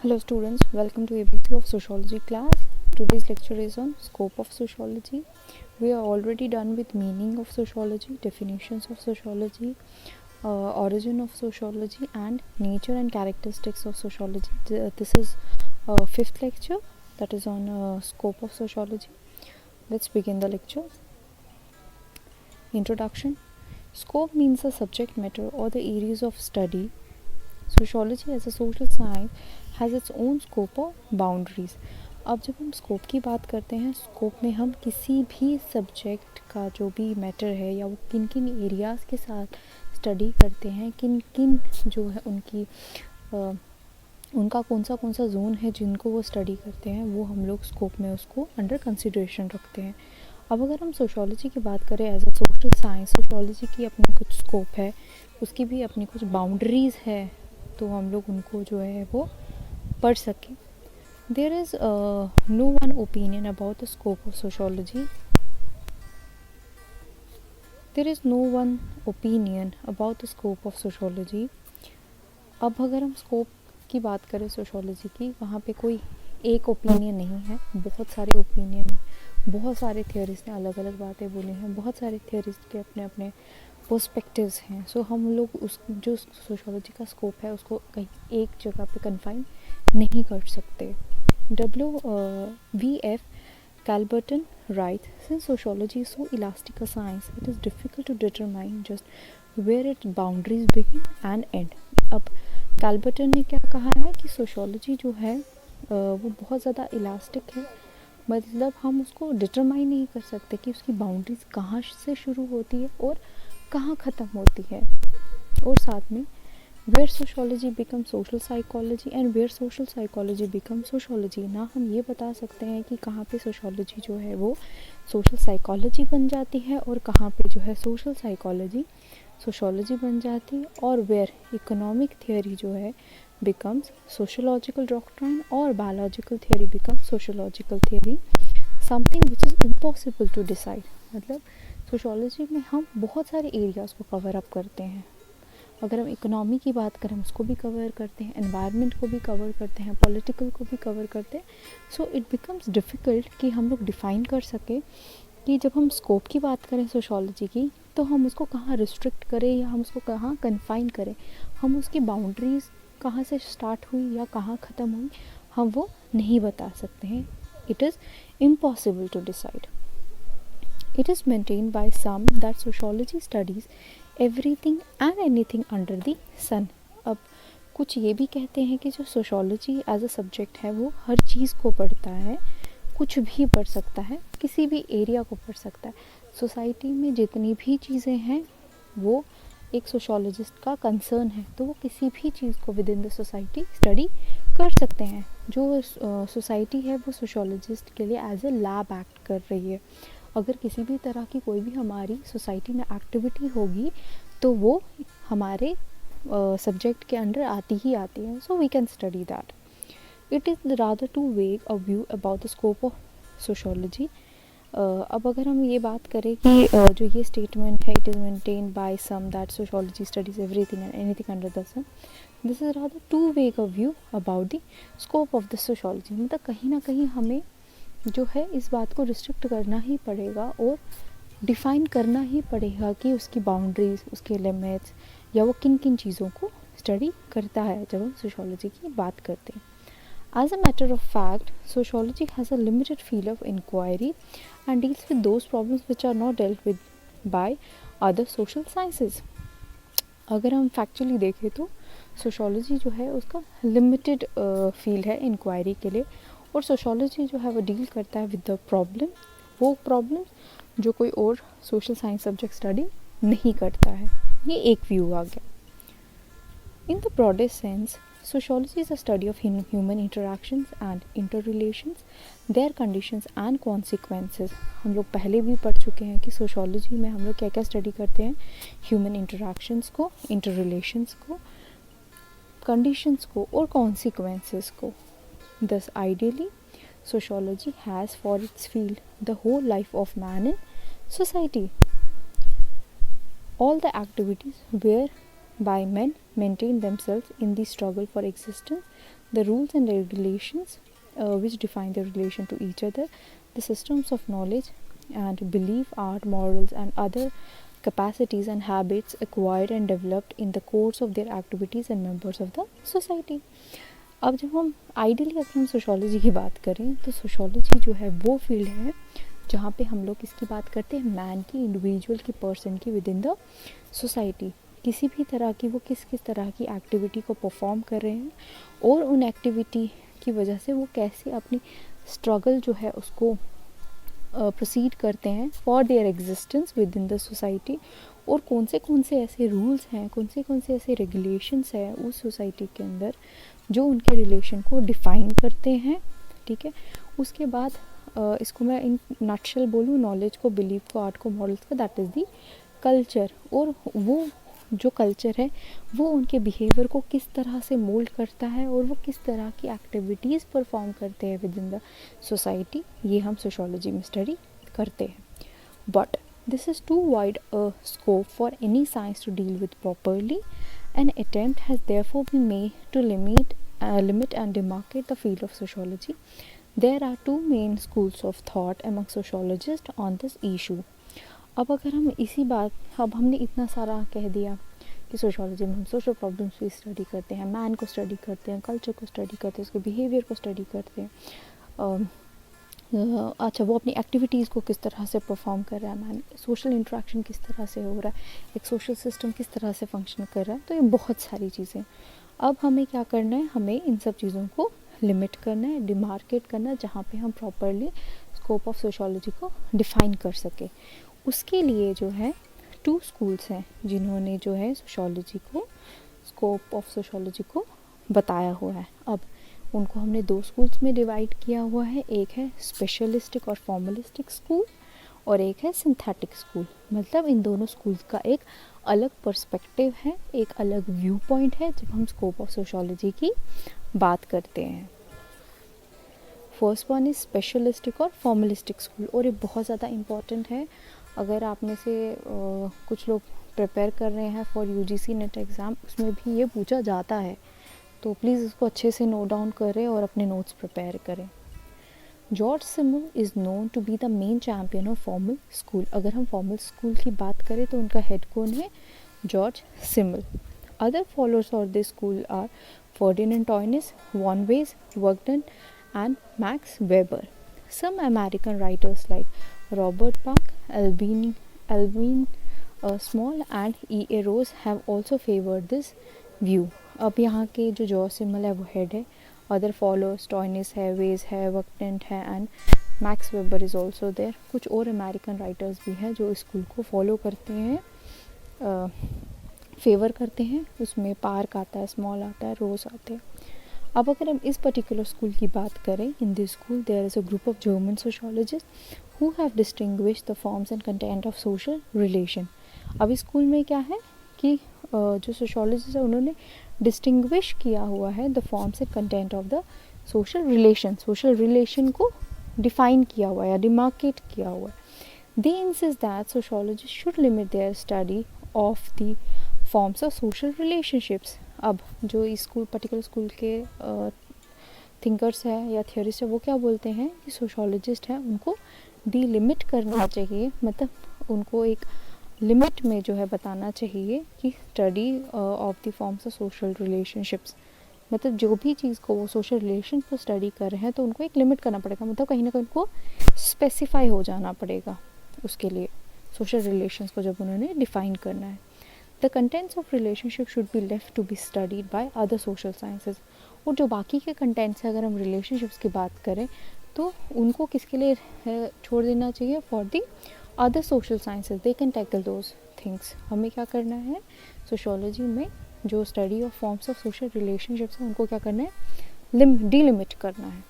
Hello students, welcome to ABC of Sociology class. Today's lecture is on scope of sociology. We are already done with meaning of sociology, definitions of sociology, origin of sociology and nature and characteristics of sociology. This is fifth lecture that is on scope of sociology. Let's begin the lecture. Introduction. Scope means the subject matter or the areas of study. Sociology as a social science has its own scope or boundaries. अब जब हम scope की बात करते हैं, scope में हम किसी भी सब्जेक्ट का जो भी मैटर है या वो किन किन एरियाज़ के साथ स्टडी करते हैं, किन किन जो है उनका कौन सा जोन है जिनको वो स्टडी करते हैं, वो हम लोग स्कोप में उसको अंडर कंसिडरेशन रखते हैं. अब अगर हम सोशोलॉजी की बात करें as a social science, sociology की अपनी कुछ स्कोप है, उसकी भी अपनी कुछ बाउंड्रीज़ है, तो हम लोग उनको जो है वो पढ़ सकें. There is no one opinion about the scope of sociology. There is no one opinion about the scope of sociology. अब अगर हम स्कोप की बात करें सोशोलॉजी की, वहाँ पे कोई एक ओपिनियन नहीं है, बहुत सारे ओपिनियन हैं, बहुत सारे थियोरिस्ट ने अलग अलग बातें बोली हैं, बहुत सारे थियोरिस्ट के अपने अपने पर्सपेक्टिव्स हैं. सो हम लोग उस जो सोशोलॉजी का स्कोप है उसको कहीं एक जगह पे कन्फाइन नहीं कर सकते. V.F. Calverton writes, since sociology is so elastic a science, it is difficult to determine just where its boundaries begin and end. अब कैल्बर्टन ने क्या कहा है कि सोशोलॉजी जो है वो बहुत ज़्यादा इलास्टिक है, मतलब हम उसको डिटरमाइन नहीं कर सकते कि उसकी बाउंड्रीज कहाँ से शुरू होती है और कहाँ ख़त्म होती है. और साथ में where sociology become social psychology and where social psychology become sociology. ना हम ये बता सकते हैं कि कहाँ पे सोशोलॉजी जो है वो सोशल साइकोलॉजी बन जाती है और कहाँ पे जो है सोशल साइकोलॉजी सोशोलॉजी बन जाती है, और वेयर इकोनॉमिक थियोरी जो है becomes sociological doctrine or biological theory becomes sociological theory, something which is impossible to decide. मतलब सोशोलॉजी में हम बहुत सारे एरियाज़ को कवर अप करते हैं. अगर हम इकोनॉमी की बात करें उसको भी कवर करते हैं, एनवायरनमेंट को भी कवर करते हैं, पॉलिटिकल को भी कवर करते हैं. सो इट बिकम्स डिफ़िकल्ट कि हम लोग डिफ़ाइन कर सकें कि जब हम स्कोप की बात करें सोशोलॉजी की, तो हम उसको कहाँ रिस्ट्रिक्ट करें या हम उसको कहाँ कन्फाइन करें, हम उसकी बाउंड्रीज़ कहाँ से स्टार्ट हुई या कहाँ ख़त्म हुई, हम वो नहीं बता सकते हैं. It is impossible to decide. It is maintained by some that sociology studies everything and anything under the sun. अब कुछ ये भी कहते हैं कि जो सोशोलॉजी एज अ सब्जेक्ट है वो हर चीज़ को पढ़ता है, कुछ भी पढ़ सकता है, किसी भी एरिया को पढ़ सकता है. सोसाइटी में जितनी भी चीज़ें हैं वो एक सोशोलॉजिस्ट का कंसर्न है, तो वो किसी भी चीज़ को with in the society study कर सकते हैं. जो सोसाइटी है वो सोशोलॉजिस्ट के लिए एज ए लैब एक्ट कर रही है. अगर किसी भी तरह की कोई भी हमारी सोसाइटी में एक्टिविटी होगी तो वो हमारे सब्जेक्ट के अंडर आती ही आती है. So we can study that. It is rather too vague a view about the scope of sociology. अब अगर हम ये बात करें कि जो ये स्टेटमेंट है, it is maintained by some that sociology studies everything and anything under the sun, this is rather too vague a view about the scope of the sociology. मतलब कहीं ना कहीं हमें जो है इस बात को रिस्ट्रिक्ट करना ही पड़ेगा और डिफ़ाइन करना ही पड़ेगा कि उसकी बाउंड्रीज, उसके लिमिट्स या वो किन किन चीज़ों को स्टडी करता है जब हम सोशोलॉजी की बात करते हैं. As a matter of fact, sociology has a limited field of inquiry and deals with those problems which are not dealt with by other social sciences. अगर हम फैक्चुअली देखें तो सोशोलॉजी जो है उसका लिमिटेड फील्ड है इंक्वायरी के लिए, और सोशोलॉजी जो है वो डील करता है विद द प्रॉब्लम, वो प्रॉब्लम जो कोई और सोशल साइंस सब्जेक्ट स्टडी नहीं करता है. ये एक व्यू आ गया. In the broadest sense, sociology is a study of human interactions and interrelations, their conditions and consequences. हम लोग पहले भी पढ़ चुके हैं कि सोशोलॉजी में हम लोग क्या क्या स्टडी करते हैं, ह्यूमन इंटरैक्शंस को, इंटररिलेशंस को, कंडीशंस को और कॉन्सिक्वेंसेस को. Thus ideally sociology has for its field the whole life of man in society, all the activities where by men maintain themselves in the struggle for existence, the rules and regulations which define the relation to each other, the systems of knowledge and belief, art, morals and other capacities and habits acquired and developed in the course of their activities and members of the society. अब जब हम ideally अगर हम sociology की बात करें तो sociology जो है वो फील्ड है जहाँ पे हम लोग किसकी बात करते हैं, मैन की, इंडिविजुअल की, पर्सन की विद इन द सोसाइटी। किसी भी तरह की वो किस किस तरह की एक्टिविटी को परफॉर्म कर रहे हैं और उन एक्टिविटी की वजह से वो कैसे अपनी स्ट्रगल जो है उसको प्रोसीड करते हैं for their existence with in the society, और कौन से ऐसे रूल्स हैं, कौन से ऐसे रेगुलेशंस हैं उस सोसाइटी के अंदर जो उनके रिलेशन को डिफ़ाइन करते हैं। ठीक है, उसके बाद इसको मैं इन नटशेल बोलूँ, नॉलेज को, बिलीफ को, आर्ट को, मॉरल्स को, दैट इज़ दी कल्चर। और वो जो कल्चर है वो उनके बिहेवियर को किस तरह से मोल्ड करता है और वो किस तरह की एक्टिविटीज़ परफॉर्म करते हैं विद इन द सोसाइटी, ये हम सोशोलॉजी में स्टडी करते हैं। But this is too wide a scope for any science to deal with properly. An attempt has therefore been made to limit and demarcate the field of sociology. There are two main schools of thought among sociologists on this issue. अब अगर हम इसी बात, अब हमने इतना सारा कह दिया कि सोशोलॉजी में हम सोशल प्रॉब्लम्स भी स्टडी करते हैं, मैन को स्टडी करते हैं, कल्चर को स्टडी करते हैं, उसके बिहेवियर को स्टडी करते हैं, अच्छा वो अपनी एक्टिविटीज़ को किस तरह से परफॉर्म कर रहा है, मैन सोशल इंटरेक्शन किस तरह से हो रहा है, एक सोशल सिस्टम किस तरह से फंक्शन कर रहा है, तो ये बहुत सारी चीज़ें। अब हमें क्या करना है, हमें इन सब चीज़ों को लिमिट करना है, डिमार्केट करना है, जहाँ पे हम प्रॉपरली स्कोप ऑफ सोशोलॉजी को डिफ़ाइन कर सके। उसके लिए जो है टू स्कूल्स हैं जिन्होंने जो है सोशोलॉजी को, स्कोप ऑफ सोशोलॉजी को बताया हुआ है। अब उनको हमने दो स्कूल्स में डिवाइड किया हुआ है, एक है स्पेशलिस्टिक और फॉर्मलिस्टिक स्कूल और एक है सिंथेटिक स्कूल। मतलब इन दोनों स्कूल्स का एक अलग पर्सपेक्टिव है, एक अलग व्यू पॉइंट है जब हम स्कोप ऑफ सोशोलॉजी की बात करते हैं। फर्स्ट वन इज स्पेशलिस्टिक और फॉर्मलिस्टिक स्कूल, और ये बहुत ज़्यादा इम्पॉर्टेंट है। अगर आप में से कुछ लोग प्रिपेयर कर रहे हैं फॉर यूजीसी नेट एग्ज़ाम, उसमें भी ये पूछा जाता है, तो प्लीज़ इसको अच्छे से नोट डाउन करें और अपने नोट्स प्रिपेयर करें। George Simmel is known to be the main champion of formal school. अगर हम फॉर्मल स्कूल की बात करें तो उनका हेड कौन है, George Simmel. Other followers of this school are Ferdinand Tonnies, Von Wiese, Vierkandt and Max Weber. Some American writers like Robert Park, Alvin Small and E.A. Rose have also favored this view. अब यहाँ के जो George सिमल है वो head है, other followers टॉयनिस है, veg है, वर्कडन है and Max Weber is also there. कुछ और अमेरिकन राइटर्स भी हैं जो इस स्कूल को फॉलो करते हैं, फेवर करते हैं. उसमें पार्क आता है, स्मॉल आता है, रोज आते हैं. अब अगर हम इस पर्टिकुलर स्कूल की बात करें, in this school there is a group of German sociologist who have distinguished the forms and content of social relation. अब इस स्कूल में क्या है कि जो सोशोलॉजिस्ट है उन्होंने डिस्टिंग्विश किया हुआ है the forms and content of the social relation. Social relation को डिफाइन किया हुआ है या डिमार्केट किया हुआ है. They insist that sociologist should limit their study of the forms of social relationships. अब जो इस स्कूल पर्टिकुलर स्कूल के थिंकर्स हैं या थियोरिस्ट है वो क्या बोलते हैं कि सोशोलॉजिस्ट हैं उनको डीलिमिट करना चाहिए, मतलब उनको एक लिमिट में जो है बताना चाहिए कि study of the forms of social relationships, मतलब जो भी चीज़ को वो सोशल रिलेशन पर स्टडी कर रहे हैं तो उनको एक लिमिट करना पड़ेगा, मतलब कहीं ना कहीं उनको स्पेसिफाई हो जाना पड़ेगा उसके लिए सोशल रिलेशंस को जब उन्होंने डिफाइन करना है. The contents of relationship should be left to be studied by other social sciences. और जो बाकी के contents है, अगर हम relationships की बात करें तो उनको किसके लिए छोड़ देना चाहिए, for the other social sciences. They can tackle those things. हमें क्या करना है, सोशोलॉजी में जो study of forms of social relationships हैं उनको क्या करना है, डिलिमिट करना है.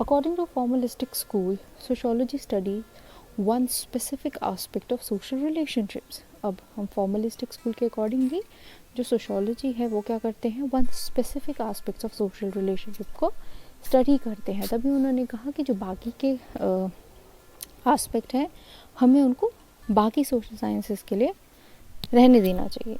According to formalistic school, sociology study one specific aspect of social relationships. अब हम फॉर्मलिस्टिक स्कूल के अकॉर्डिंगली जो सोशोलॉजी है वो क्या करते हैं, one specific aspects of social relationship को स्टडी करते हैं. तभी उन्होंने कहा कि जो बाकी के आस्पेक्ट हैं हमें उनको बाकी सोशल साइंसेस के लिए रहने देना चाहिए.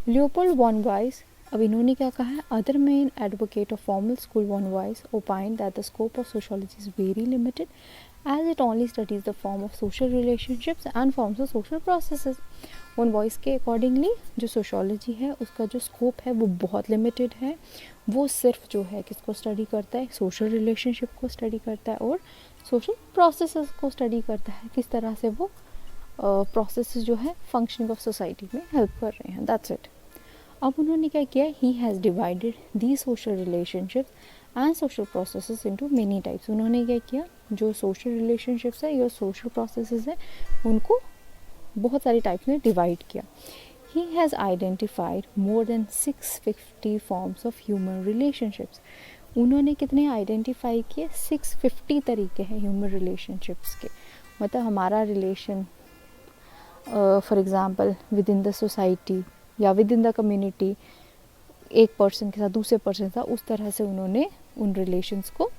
लियोपोल्ड वॉन वाइस अब इन्होंने क्या कहा है, other main advocate of formal school one voice opine that the scope of sociology is very limited as it only studies the form of social relationships and forms of social processes. One voice के accordingly जो sociology है उसका जो scope है वो बहुत limited है, वो सिर्फ जो है किसको स्टडी करता है, सोशल रिलेशनशिप को स्टडी करता है और सोशल प्रोसेसेस को स्टडी करता है, किस तरह से वो प्रोसेसेस जो है फंक्शनिंग ऑफ सोसाइटी में हेल्प कर रहे हैं, दैट्स इट. अब उन्होंने क्या किया, he has divided the social relationships and social processes into many types. उन्होंने क्या किया, जो सोशल रिलेशनशिप्स है या सोशल प्रोसेसेस है उनको बहुत सारी टाइप्स में डिवाइड किया. He has identified more than 650 forms of human relationships. उन्होंने कितने आइडेंटिफाई किए, 650 तरीके हैं ह्यूमन रिलेशनशिप्स के. मतलब हमारा relation for example with in the society या विद इन द कम्युनिटी, एक पर्सन के साथ दूसरे पर्सन के साथ, उस तरह से उन्होंने उन रिलेशंस को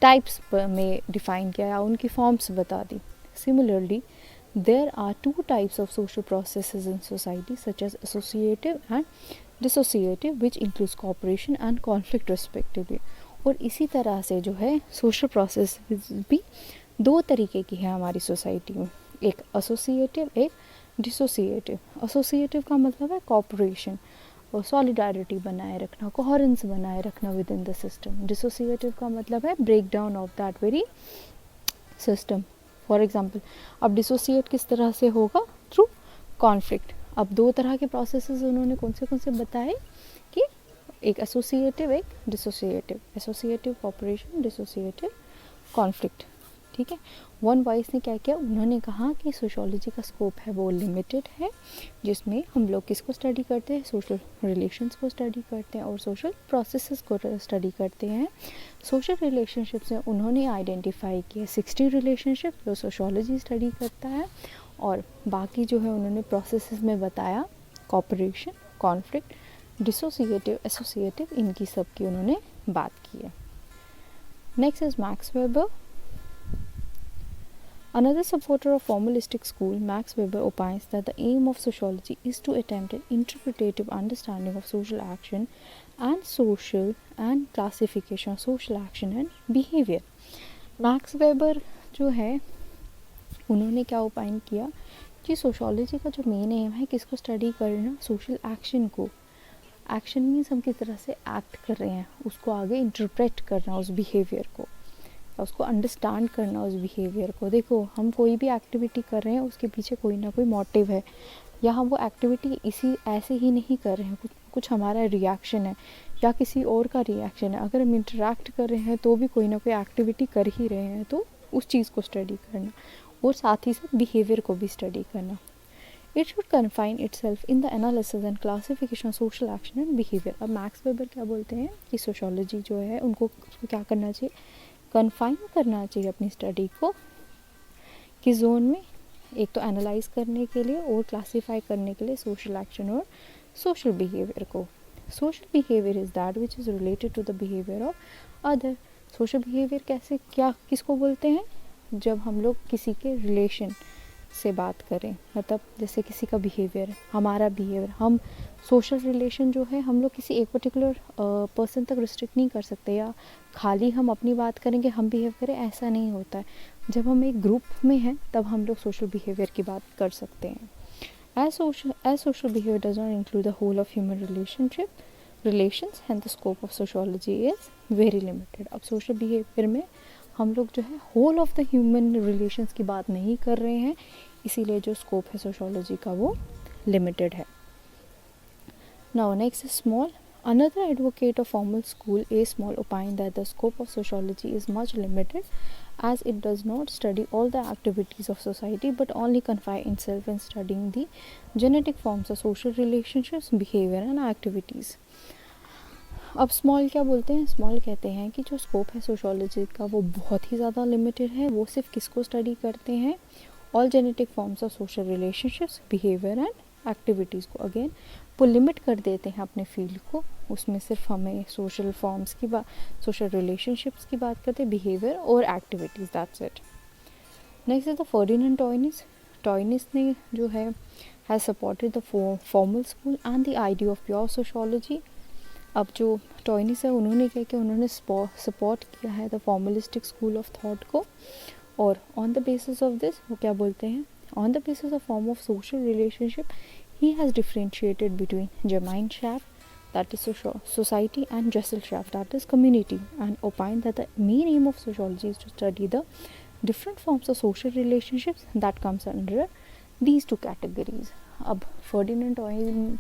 टाइप्स में डिफाइन किया या उनकी फॉर्म्स बता दी. Similarly there are 2 types of social processes in society such as associative and dissociative which includes cooperation and conflict respectively. और इसी तरह से जो है सोशल प्रोसेस भी 2 तरीके की है हमारी सोसाइटी में, एक एसोसिएटिव, एक डिसोसिएटिव. एसोसिएटिव का मतलब है कोऑपरेशन और सॉलिडारिटी बनाए रखना, कोहेरेंस बनाए रखना within the system. Dissociative का मतलब है break down of that very system. For example अब डिसोसिएट किस तरह से होगा, थ्रू कॉन्फ्लिक्ट. अब 2 तरह के प्रोसेसेस उन्होंने कौन से बताए कि एक एसोसिएटिव, एक dissociative. Associative cooperation, dissociative conflict. ठीक है. वन वॉइस ने क्या किया, उन्होंने कहा कि सोशियोलॉजी का स्कोप है वो लिमिटेड है, जिसमें हम लोग किसको स्टडी करते हैं, सोशल रिलेशंस को स्टडी करते हैं और सोशल प्रोसेसेस को स्टडी करते हैं. सोशल रिलेशनशिप्स में उन्होंने आइडेंटिफाई किए 60 रिलेशनशिप जो सोशियोलॉजी स्टडी करता है, और बाकी जो है उन्होंने प्रोसेसेस में बताया कोऑपरेशन, कॉन्फ्लिक्ट, डिसोसिएटिव, एसोसिएटिव, इनकी सब की उन्होंने बात की है. Next is max weber. Another supporter of formalistic school, Max Weber, opines that the aim of sociology is to attempt an interpretative understanding of social action and classification of social action and behavior. Max Weber जो है उन्होंने क्या opine किया कि sociology का जो main aim है किसको स्टडी करना, सोशल एक्शन को. एक्शन मीन्स हम किस तरह से एक्ट कर रहे हैं, उसको आगे इंटरप्रेट करना, उस बिहेवियर को, उसको अंडरस्टैंड करना, उस बिहेवियर को. देखो हम कोई भी एक्टिविटी कर रहे हैं उसके पीछे कोई ना कोई मोटिव है, या हम वो एक्टिविटी इसी ऐसे ही नहीं कर रहे हैं, कुछ हमारा रिएक्शन है या किसी और का रिएक्शन है. अगर हम इंटरेक्ट कर रहे हैं तो भी कोई ना कोई एक्टिविटी कर ही रहे हैं, तो उस चीज़ को स्टडी करना और साथ ही साथ बिहेवियर को भी स्टडी करना. It should confine itself in the analysis and classification of social action and behaviour. अब मैक्स वेबर क्या बोलते हैं कि सोशियोलॉजी जो है उनको क्या करना चाहिए, कन्फाइन करना चाहिए अपनी स्टडी को किस जोन में, एक तो एनालाइज करने के लिए और क्लासीफाई करने के लिए सोशल एक्शन और सोशल बिहेवियर को. Social behaviour is that which is related to the behaviour of other. Social behaviour कैसे, क्या किसको बोलते हैं, जब हम लोग किसी के रिलेशन से बात करें, मतलब जैसे किसी का बिहेवियर, हमारा बिहेवियर, हम सोशल रिलेशन जो है हम लोग किसी एक पर्टिकुलर पर्सन तक रिस्ट्रिक्ट नहीं कर सकते या खाली हम अपनी बात करेंगे, हम बिहेव करें, ऐसा नहीं होता है. जब हम एक ग्रुप में हैं तब हम लोग सोशल बिहेवियर की बात कर सकते हैं. As social behaviour does not include the whole of human relations and the scope of sociology is very limited. अब सोशल बिहेवियर में हम लोग जो है whole of the human relations की बात नहीं कर रहे हैं, इसीलिए जो स्कोप है सोशियोलॉजी का वो लिमिटेड है. Now next is small. Another advocate of formal school, A.Small, opined that the scope of sociology is much limited as it does not study all the activities of society but only confine itself in studying the genetic forms of social relationships, behavior and activities. अब small क्या बोलते हैं, small कहते हैं कि जो scope है sociology का वो बहुत ही ज़्यादा लिमिटेड है. वो सिर्फ किसको स्टडी करते हैं, all genetic forms of social relationships, behaviour and activities को. अगेन वो लिमिट कर देते हैं अपने फील्ड को, उसमें सिर्फ हमें सोशल फॉर्म्स की बात, सोशल रिलेशनशिप्स की बात करते हैं, बिहेवियर और activities, that's it. Next is the Ferdinand टॉयनिस. टॉयनिस ने जो है has supported the formal school and the idea of pure sociology. अब जो टॉयनिस है उन्होंने क्या किया, उन्होंने सपोर्ट किया है the formalistic school of thought को, और on the basis of this वो क्या बोलते हैं, on the basis of form of social relationship he has differentiated between Gemeinschaft, that is society, and Gesellschaft, that is community, and opined that the main aim of sociology is to study the different forms of social relationships that comes under these two categories. अब Ferdinand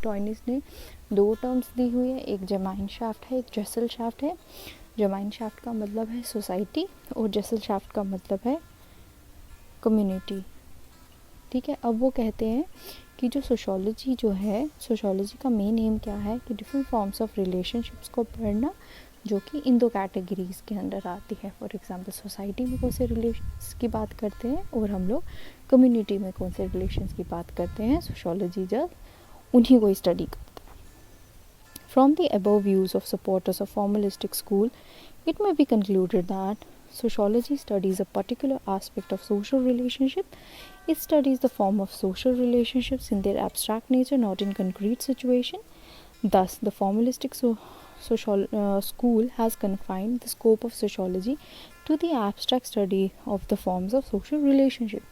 टॉयनिस ने दो terms दी हुई है, एक Gemeinschaft है, एक Gesellschaft है. Gemeinschaft का मतलब है सोसाइटी और Gesellschaft का मतलब है कम्युनिटी. ठीक है, अब वो कहते हैं कि जो सोशोलॉजी जो है, सोशोलॉजी का मेन एम क्या है कि डिफरेंट फॉर्म्स ऑफ रिलेशनशिप्स को पढ़ना जो कि इन दो कैटेगरीज़ के अंदर आती है. फॉर एग्जांपल सोसाइटी में कौन से रिलेशंस की बात करते हैं और हम लोग कम्युनिटी में कौन से रिलेशंस की बात करते हैं, सोशोलॉजी जब उन्हीं को स्टडी करता है. From the above views of supporters of formalistic school it may be concluded that sociology studies a particular aspect of social relationship. It studies the form of social relationships in their abstract nature, not in concrete situation. Thus, the formalistic school has confined the scope of sociology to the abstract study of the forms of social relationship.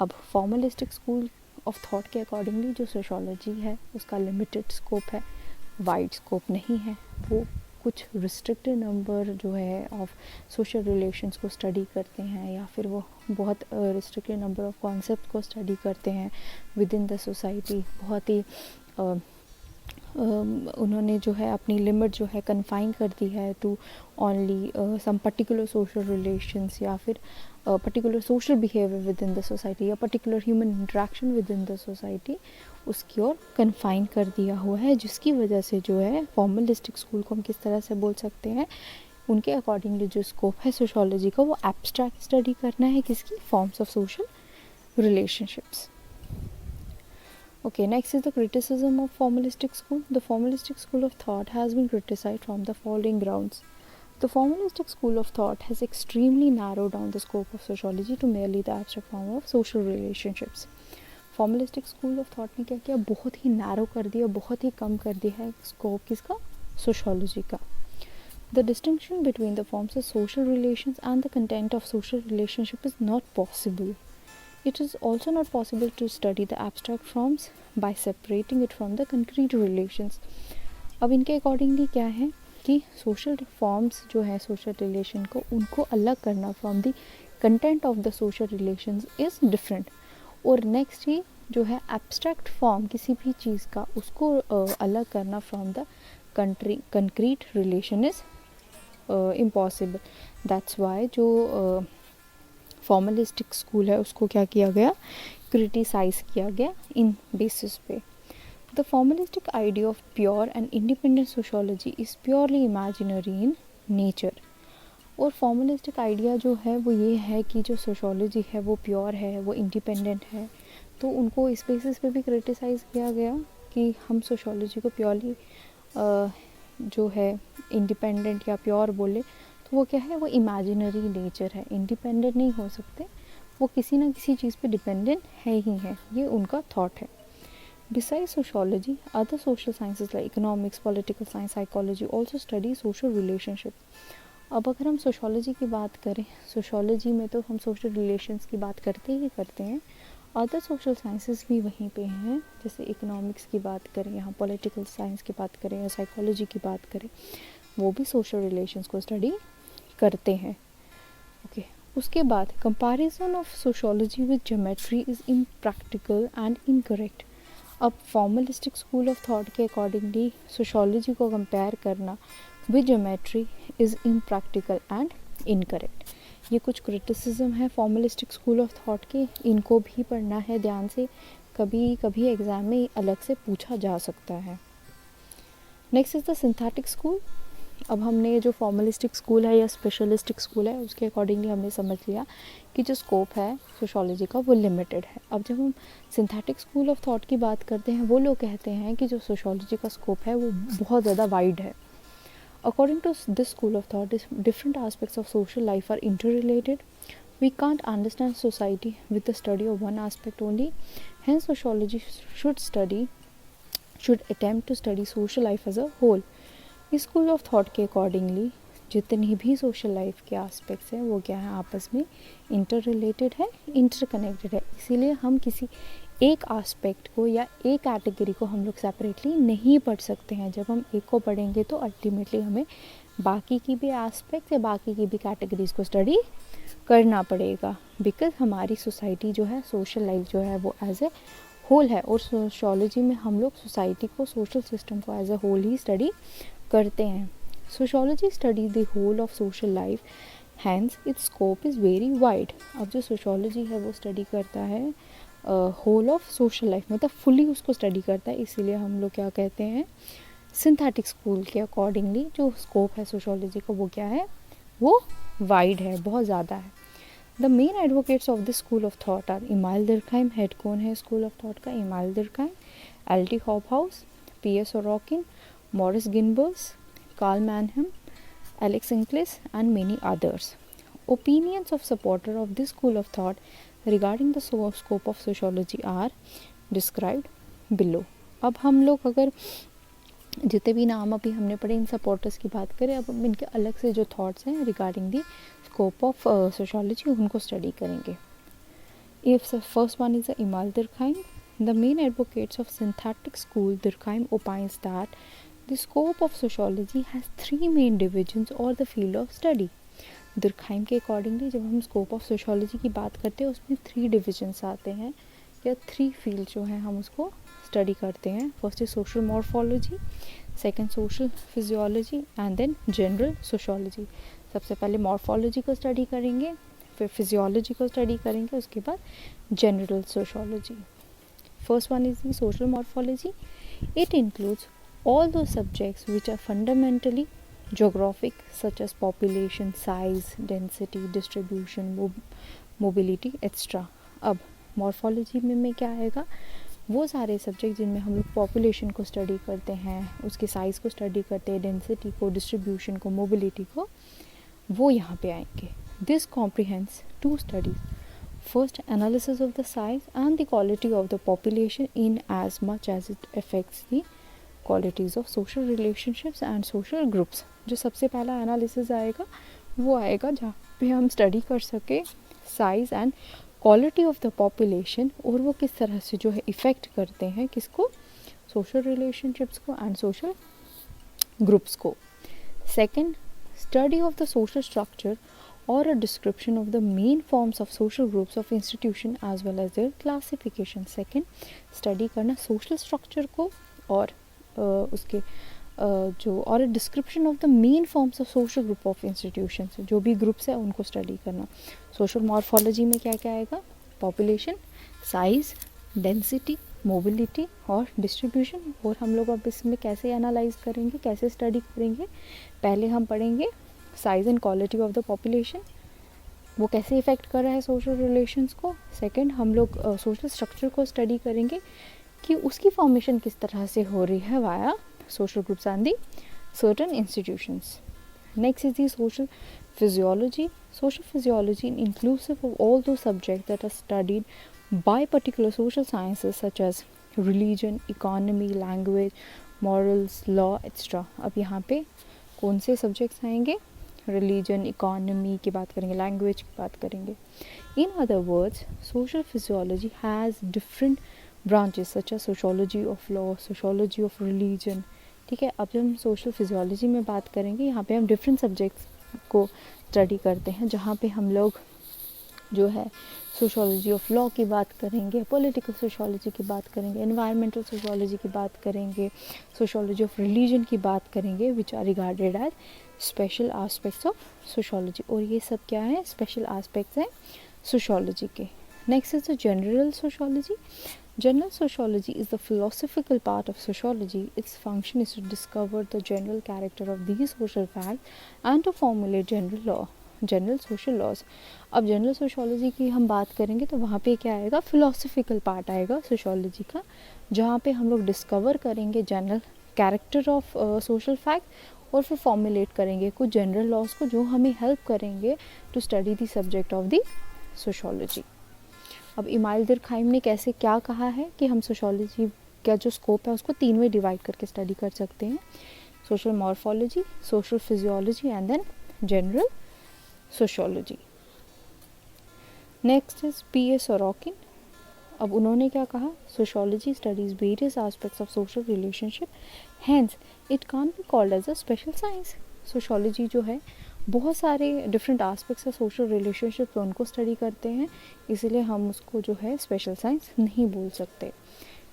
अब formalistic school of thought के accordingly जो sociology है उसका limited scope है, wide scope नहीं है. वो कुछ रिस्ट्रिक्टेड नंबर जो है ऑफ सोशल रिलेशंस को स्टडी करते हैं, या फिर वो बहुत रिस्ट्रिक्टेड नंबर ऑफ कॉन्सेप्ट को स्टडी करते हैं विद इन द सोसाइटी. बहुत ही उन्होंने जो है अपनी लिमिट जो है कन्फाइन कर दी है to only some particular social relations, या फिर particular social behaviour within the society, या particular human interaction within the society, उसकी ओर कन्फाइन कर दिया हुआ है. जिसकी वजह से जो है फॉर्मलिस्टिक स्कूल को हम किस तरह से बोल सकते हैं, उनके अकॉर्डिंगली जो स्कोप है सोशोलॉजी का वो एब्स्ट्रैक्ट स्टडी करना है किसकी, forms of social relationships. Okay, next is the criticism of formalistic school. The formalistic school of thought has been criticized from the following grounds. The formalistic school of thought has extremely narrowed down the scope of sociology to merely the abstract form of social relationships. Formalistic school of thought ने क्या किया, बहुत ही narrow कर दिया, बहुत ही कम कर दिया है स्कोप किसका, सोशोलॉजी का. The distinction between the forms of social relations and the content of social relationship is not possible. It is also not possible to study the abstract forms by separating it from the concrete relations. अब इनके accordingly क्या है कि social forms जो है social relation को, उनको अलग करना from the content of the social relations is different. और नेक्स्ट ही जो है एब्स्ट्रैक्ट फॉर्म किसी भी चीज़ का, उसको अलग करना from the concrete relation is impossible. That's why जो फॉर्मलिस्टिक स्कूल है उसको क्या किया गया, क्रिटिसाइज किया गया इन बेसिस पे. The formalistic idea of pure and independent sociology is purely imaginary in nature. और फॉर्मलिस्टिक आइडिया जो है वो ये है कि जो सोशोलॉजी है वो प्योर है, वो इंडिपेंडेंट है. तो उनको इस बेसिस पे भी क्रिटिसाइज़ किया गया कि हम सोशोलॉजी को प्योरली जो है इंडिपेंडेंट या प्योर बोले तो वो क्या है, वो इमेजिनरी नेचर है, इंडिपेंडेंट नहीं हो सकते, वो किसी ना किसी चीज़ पे डिपेंडेंट है ही है. ये उनका थॉट है. Besides sociology, other social sciences like economics, political science, psychology also study social relationship. अब अगर हम सोशोलॉजी की बात करें, सोशोलॉजी में तो हम सोशल रिलेशंस की बात करते ही करते हैं. अदर सोशल साइंसेस भी वहीं पे हैं, जैसे इकोनॉमिक्स की बात करें, यहाँ पॉलिटिकल साइंस की बात करें या साइकोलॉजी की बात करें, वो भी सोशल रिलेशंस को स्टडी करते हैं. ओके, उसके बाद comparison of sociology with geometry is impractical and incorrect. अब फॉर्मलिस्टिक स्कूल ऑफ थॉट के अकॉर्डिंगली सोशोलॉजी को कंपेयर करना with geometry is impractical and incorrect. ये कुछ क्रिटिसिज्म है फॉर्मलिस्टिक स्कूल ऑफ थॉट के, इनको भी पढ़ना है ध्यान से, कभी कभी एग्ज़ाम में अलग से पूछा जा सकता है. Next is the synthetic school. अब हमने जो फॉर्मलिस्टिक स्कूल है या स्पेशलिस्टिक स्कूल है उसके अकॉर्डिंगली हमने समझ लिया कि जो स्कोप है सोशोलॉजी का वो लिमिटेड है. अब जब हम सिंथेटिक स्कूल ऑफ थॉट की बात करते हैं, वो लोग कहते हैं कि जो सोशोलॉजी का स्कोप है वो बहुत ज़्यादा वाइड है. According to this school of thought, different aspects of social life are interrelated. We can't understand society with the study of one aspect only. Hence sociology should attempt to study social life as a whole. इस school of thought के accordingly जितनी भी social life के aspects हैं वो क्या है, आपस में इंटर रिलेटेड है, इंटरकनेक्टेड है. इसीलिए हम किसी एक एस्पेक्ट को या एक कैटेगरी को हम लोग सेपरेटली नहीं पढ़ सकते हैं. जब हम एक को पढ़ेंगे तो अल्टीमेटली हमें बाकी की भी एस्पेक्ट या बाकी की भी कैटेगरीज को स्टडी करना पड़ेगा. बिकॉज हमारी सोसाइटी जो है, सोशल लाइफ जो है वो एज ए होल है, और सोशियोलॉजी में हम लोग सोसाइटी को, सोशल सिस्टम को एज ए होल ही स्टडी करते हैं. Sociology study the whole of social life, hence its scope is very wide. अब जो सोशियोलॉजी है वो स्टडी करता है होल ऑफ सोशल लाइफ, मतलब फुली उसको स्टडी करता है. इसीलिए हम लोग क्या कहते हैं, सिंथेटिक स्कूल के अकॉर्डिंगली जो स्कोप है सोशियोलॉजी को वो क्या है, वो वाइड है, बहुत ज़्यादा है. The main advocates of the school of thought are Emile Durkheim. Head कौन है स्कूल ऑफ थॉट का, Emile Durkheim, L T. Hobhouse, P S. Sorokin, Morris Ginsbergs, Karl Mannheim, Alex Inkeles and many others. Opinions of supporter of this school of thought regarding the scope of sociology are described below. अब हम लोग अगर जितने भी नाम अभी हमने पढ़े इन सपोर्टर्स की बात करें, अब हम इनके अलग से जो थॉट्स हैं regarding the scope of sociology उनको स्टडी करेंगे. If first one is Emile Durkheim. The main advocates of synthetic school Durkheim opines that the scope of sociology has three main divisions or the field of study. दुर्कहाइम के accordingly जब हम scope of sociology की बात करते हैं उसमें 3 divisions आते हैं या 3 फील्ड जो हैं हम उसको स्टडी करते हैं. First is social morphology, second social physiology and then general sociology. सबसे पहले मॉर्फोलॉजी को स्टडी करेंगे, फिर फिजियोलॉजी को स्टडी करेंगे, उसके बाद general sociology. First one is the social morphology. It includes all those subjects which are fundamentally geographic such as population, size, density, distribution, mobility, etc. अब morphology में क्या आएगा, वो सारे सब्जेक्ट जिनमें हम लोग पॉपुलेशन को स्टडी करते हैं, उसके साइज़ को स्टडी करते हैं, डेंसिटी को, डिस्ट्रीब्यूशन को, मोबिलिटी को, वो यहाँ पे आएंगे. This comprehends 2 studies. First, analysis of the size and the quality of the population in as much as it affects the qualities of social relationships and social groups. जो सबसे पहला एनालिसिस आएगा वो आएगा जहाँ पे हम स्टडी कर सके size and quality of the population, और वो किस तरह से जो है इफ़ेक्ट करते हैं किसको, सोशल रिलेशनशिप्स को एंड सोशल ग्रुप्स को. Second, study of the social structure और a description of the main forms of social groups of institution as well as their classification. Second, study करना सोशल स्ट्रक्चर को और उसके जो और description of the main forms of social group of institutions, जो भी groups है उनको स्टडी करना. सोशल मॉर्फोलॉजी में क्या क्या आएगा, पॉपुलेशन, साइज, डेंसिटी, मोबिलिटी और डिस्ट्रीब्यूशन. और हम लोग अब इसमें कैसे एनालाइज करेंगे, कैसे स्टडी करेंगे, पहले हम पढ़ेंगे size and quality of the population, वो कैसे इफ़ेक्ट कर रहा है सोशल रिलेशंस को. सेकेंड, हम लोग सोशल स्ट्रक्चर को स्टडी करेंगे कि उसकी फॉर्मेशन किस तरह से हो रही है via social groups and the certain institutions. Next is the social physiology. Social physiology is inclusive of all those subjects that are studied by particular social sciences such as religion, economy, language, morals, law, etc. अब यहाँ पे कौन से subjects आएंगे, religion, economy की बात करेंगे, language की बात करेंगे. In other words, social physiology has different branches such as sociology of law, sociology of religion. ठीक है, अब जब हम सोशल फिजियोलॉजी में बात करेंगे यहाँ पे हम डिफरेंट सब्जेक्ट्स को स्टडी करते हैं, जहाँ पे हम लोग जो है सोशियोलॉजी ऑफ लॉ की बात करेंगे, पॉलिटिकल सोशियोलॉजी की बात करेंगे, एनवायरमेंटल सोशियोलॉजी की बात करेंगे, सोशियोलॉजी ऑफ रिलीजन की बात करेंगे, which are regarded as special aspects of sociology. और ये सब क्या है, स्पेशल एस्पेक्ट्स हैं सोशियोलॉजी के. Next is the general sociology. General sociology is the philosophical part of sociology. Its function is to discover the general character of these social facts and to formulate general social laws. अब general sociology की हम बात करेंगे तो वहाँ पे क्या आएगा, फिलोसफिकल पार्ट आएगा सोशियोलॉजी का, जहाँ पे हम लोग डिस्कवर करेंगे general character of social fact और फिर फॉर्मुलेट करेंगे कुछ जनरल लॉज को जो हमें हेल्प करेंगे to study the subject of the sociology. अब इमाइल दिरखाइम ने कैसे क्या कहा है कि हम सोशोलॉजी का जो स्कोप है उसको 3 में डिवाइड करके स्टडी कर सकते हैं, social morphology, social physiology and then general sociology. Next is P.A. Sorokin. अब उन्होंने क्या कहा, sociology studies various aspects of social relationship, hence it can't be called as a special science. Sociology जो है बहुत सारे डिफरेंट एस्पेक्ट्स है social relationship तो उनको स्टडी करते हैं, इसीलिए हम उसको जो है स्पेशल साइंस नहीं बोल सकते।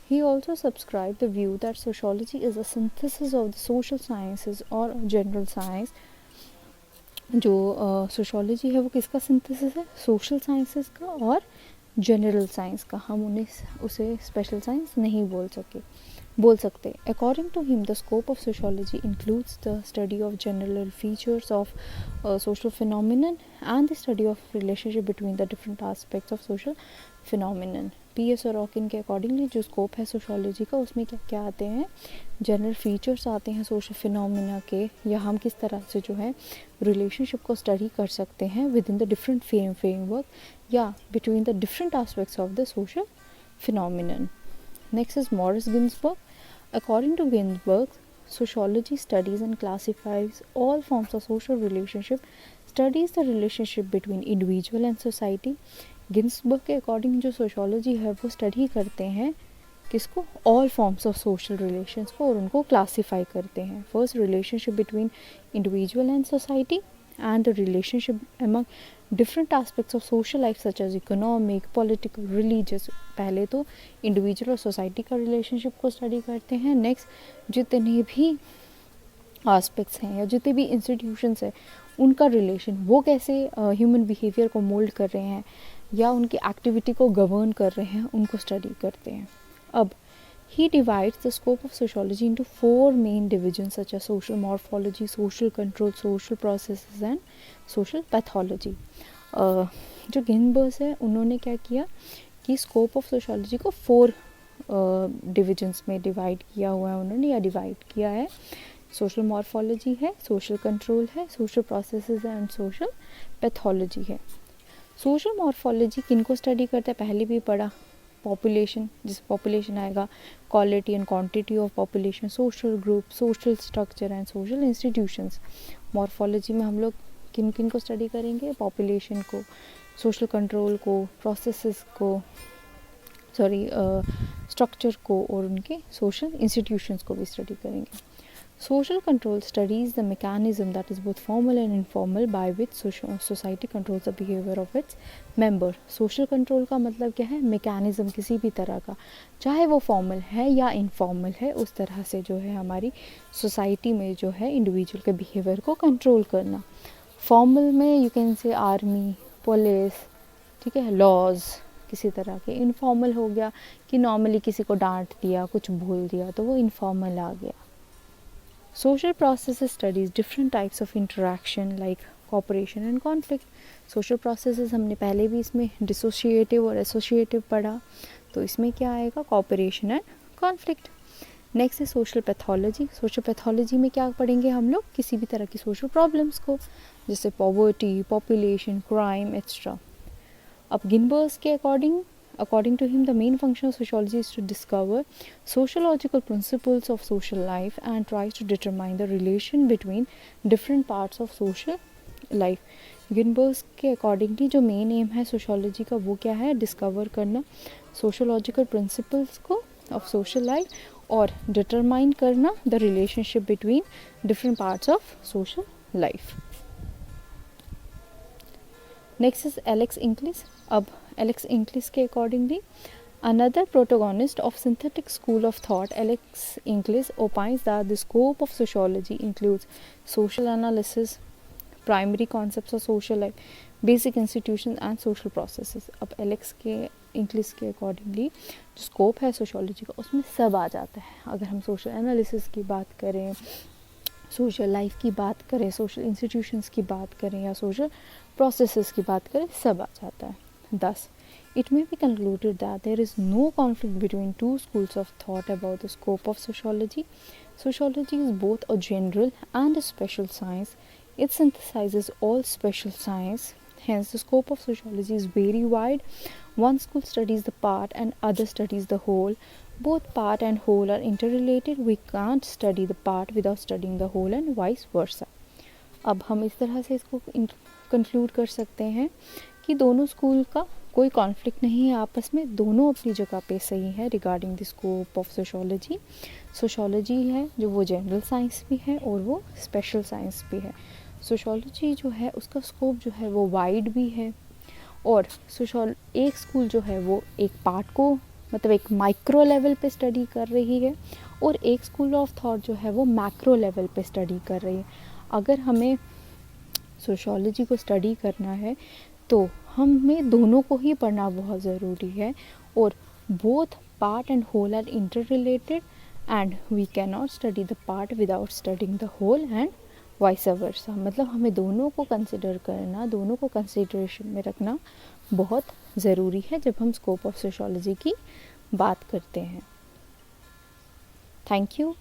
He also subscribed the view that sociology is a synthesis of the social sciences or general science। जो सोशोलॉजी है वो किसका सिंथेसिस है, सोशल साइंसेस का और जनरल साइंस का, हम उन्हें उसे स्पेशल साइंस नहीं बोल सकते। According to him, the scope of sociology includes the study of general features of social phenomenon and the study of relationship between the different aspects of social phenomenon। P.A. Sorokin के accordingly जो scope है sociology का उसमें क्या क्या आते हैं, general features आते हैं सोशल फिनोमिना के, या हम किस तरह से जो है रिलेशनशिप को स्टडी कर सकते हैं within the different framework या between the different aspects of the social phenomenon. Next is Morris Ginsberg. According to Ginsberg, sociology studies and classifies all forms of social relationship, studies the relationship between individual and society। Ginsberg के according जो sociology है वो study करते हैं किसको, all forms of social relations को, और उनको क्लासीफाई करते हैं। First, relationship between individual and society and the relationship among different aspects of social life such as economic, political, religious। पहले तो इंडिविजुअल और सोसाइटी का रिलेशनशिप को स्टडी करते हैं। नेक्स्ट, जितने भी एस्पेक्ट्स हैं या जितने भी इंस्टीट्यूशंस हैं उनका रिलेशन, वो कैसे ह्यूमन बिहेवियर को मोल्ड कर रहे हैं या उनकी एक्टिविटी को गवर्न कर रहे हैं, उनको स्टडी करते हैं। अब he divides the scope of sociology into 4 main divisions such as social morphology, social control, social processes and social pathology। जो गिन्सबर्ग है उन्होंने क्या किया कि स्कोप ऑफ सोशोलॉजी को 4 डिविजन्स में डिवाइड किया हुआ है उन्होंने, या डिवाइड किया है। सोशल मॉर्फोलॉजी है, सोशल कंट्रोल है, social processes and social pathology है। सोशल मॉर्फोलॉजी किनको स्टडी करता है, पहले भी पढ़ा, पॉपुलेशन, जिस पॉपुलेशन आएगा, quality and quantity of population, social group, social structure and social institutions. Morphology में हम लोग किन किन को स्टडी करेंगे, पॉपुलेशन को, सोशल कंट्रोल को, प्रोसेसेस को, स्ट्रक्चर को और उनके सोशल इंस्टीट्यूशंस को भी स्टडी करेंगे। Social control studies the mechanism that is both formal and informal by which society controls the behavior of its member। Social control का मतलब क्या है, mechanism किसी भी तरह का, चाहे वो formal है या informal है, उस तरह से जो है हमारी society में जो है individual के behavior को control करना। Formal में you can say army, police, ठीक है, laws किसी तरह के। informal हो गया कि normally किसी को डांट दिया, कुछ बोल दिया, तो वो informal आ गया। Social processes studies different types of interaction like cooperation and conflict। Social processes हमने पहले भी इसमें dissociative और associative पढ़ा, तो इसमें क्या आएगा, cooperation and conflict। नेक्स्ट है सोशल पैथोलॉजी। सोशल पैथोलॉजी में क्या पढ़ेंगे हम लोग, किसी भी तरह की सोशल प्रॉब्लम्स को, जैसे पॉवर्टी, पॉपुलेशन, क्राइम एक्स्ट्रा। अब गिन्सबर्ग के according to him the main function of sociology is to discover sociological principles of social life and tries to determine the relation between different parts of social life। Ginsberg के accordingly जो main aim है sociology का वो क्या है, discover करना sociological principles को of social life और डिटरमाइन करना the relationship between different parts of social life. Next is Alex Inkeles. अब एलेक्स इंक्लिस के accordingly another protagonist of synthetic school of thought, Alex Inglis opines that the scope of sociology includes social analysis, primary concepts of social life, basic institutions and social processes। अब Alex के English के accordingly जो scope है sociology का उसमें सब आ जाता है। अगर हम सोशल एनालिसिस की बात करें, सोशल लाइफ की बात करें, सोशल इंस्टीट्यूशंस की बात करें या सोशल प्रोसेसेस की बात करें, सब आ जाता है। Thus, it may be concluded that there is no conflict between two schools of thought about the scope of sociology. Sociology is both a general and a special science. It synthesizes all special science. Hence, the scope of sociology is very wide. One school studies the part and other studies the whole. Both part and whole are interrelated. We can't study the part without studying the whole and vice versa. अब हम इस तरह से इसको conclude कर सकते हैं कि दोनों स्कूल का कोई कॉन्फ्लिक्ट नहीं है आपस में, दोनों अपनी जगह पे सही है regarding the scope of sociology. Sociology है जो वो जनरल साइंस भी है और वो स्पेशल साइंस भी है. सोशोलॉजी जो है उसका स्कोप जो है वो वाइड भी है, और एक स्कूल जो है वो एक पार्ट को मतलब एक माइक्रो लेवल पे स्टडी कर रही है, और एक स्कूल ऑफ थॉट जो है वो मैक्रो लेवल पे स्टडी कर रही है. अगर हमें सोशोलॉजी को स्टडी करना है तो हमें दोनों को ही पढ़ना बहुत ज़रूरी है, और both part and whole are interrelated and we can not study the part without studying the whole and vice versa. मतलब हमें दोनों को कंसिडर करना, दोनों को कंसिडरेशन में रखना बहुत ज़रूरी है जब हम स्कोप ऑफ सोशोलॉजी की बात करते हैं. Thank you.